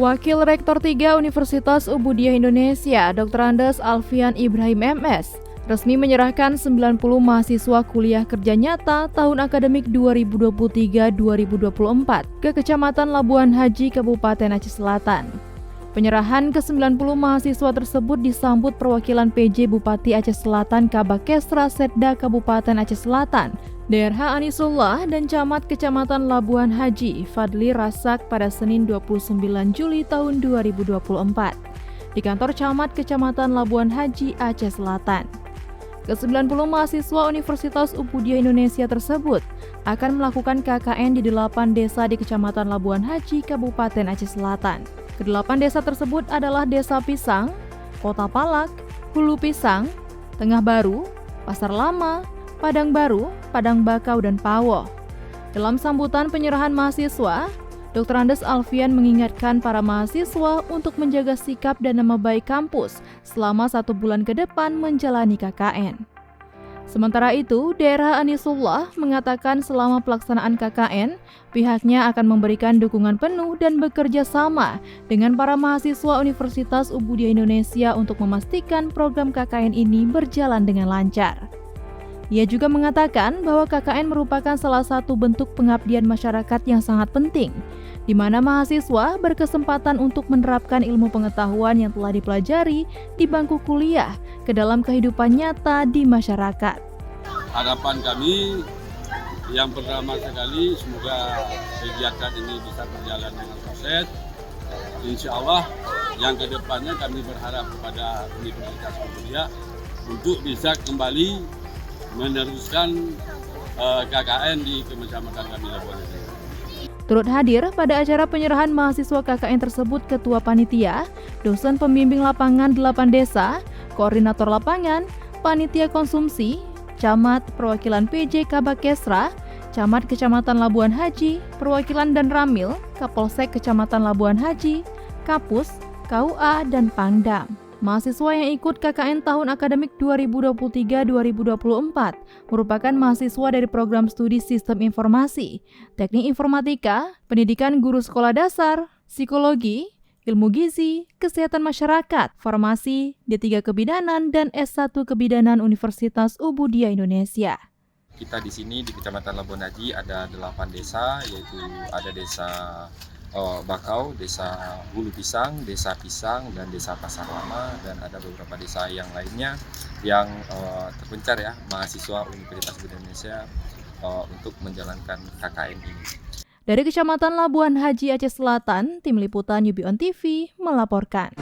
Wakil Rektor 3 Universitas Ubudiyah Indonesia, Dr. Andes Alfian Ibrahim MS, resmi menyerahkan 90 mahasiswa kuliah kerja nyata tahun akademik 2023-2024 ke Kecamatan Labuan Haji, Kabupaten Aceh Selatan. Penyerahan ke-90 mahasiswa tersebut disambut perwakilan PJ Bupati Aceh Selatan Kabakesra Setda Kabupaten Aceh Selatan, DRH Anisullah, dan Camat Kecamatan Labuan Haji, Fadli Rasak pada Senin 29 Juli tahun 2024 di kantor Camat Kecamatan Labuan Haji, Aceh Selatan. Ke-90 mahasiswa Universitas Ubudiyah Indonesia tersebut akan melakukan KKN di 8 desa di Kecamatan Labuan Haji, Kabupaten Aceh Selatan. Ke-8 desa tersebut adalah Desa Pisang, Kota Palak, Hulu Pisang, Tengah Baru, Pasar Lama, Padang Baru, Padang Bakau, dan Pawo. Dalam sambutan penyerahan mahasiswa, Dr. Andes Alfian mengingatkan para mahasiswa untuk menjaga sikap dan nama baik kampus selama 1 bulan ke depan menjalani KKN. Sementara itu, DRH Anisullah mengatakan selama pelaksanaan KKN, pihaknya akan memberikan dukungan penuh dan bekerja sama dengan para mahasiswa Universitas Ubudiyah Indonesia untuk memastikan program KKN ini berjalan dengan lancar. Ia juga mengatakan bahwa KKN merupakan salah satu bentuk pengabdian masyarakat yang sangat penting, di mana mahasiswa berkesempatan untuk menerapkan ilmu pengetahuan yang telah dipelajari di bangku kuliah ke dalam kehidupan nyata di masyarakat. Harapan kami yang pertama sekali, semoga kegiatan ini bisa berjalan dengan sukses. Insya Allah yang kedepannya kami berharap kepada Universitas Ubudiyah untuk bisa kembali meneruskan KKN di Kecamatan kami Labuan Haji. Turut hadir pada acara penyerahan mahasiswa KKN tersebut Ketua Panitia, dosen pembimbing lapangan 8 desa, koordinator lapangan, panitia konsumsi, camat, perwakilan PJ Kabakesra, camat Kecamatan Labuan Haji, perwakilan dan Ramil, Kapolsek Kecamatan Labuan Haji, Kapus, KUA, dan Pangdam. Mahasiswa yang ikut KKN tahun akademik 2023-2024 merupakan mahasiswa dari program studi Sistem Informasi, Teknik Informatika, Pendidikan Guru Sekolah Dasar, Psikologi, Ilmu Gizi, Kesehatan Masyarakat, Farmasi, D3 Kebidanan, dan S1 Kebidanan Universitas Ubudiyah Indonesia. Kita di sini di Kecamatan Labuan Haji ada 8 desa, yaitu ada Desa Bakau, Desa Hulu Pisang, Desa Pisang, dan Desa Pasar Lama, dan ada beberapa desa yang lainnya yang terpencar ya mahasiswa Universitas Indonesia untuk menjalankan KKN ini. Dari Kecamatan Labuan Haji, Aceh Selatan, Tim Liputan UB On TV melaporkan.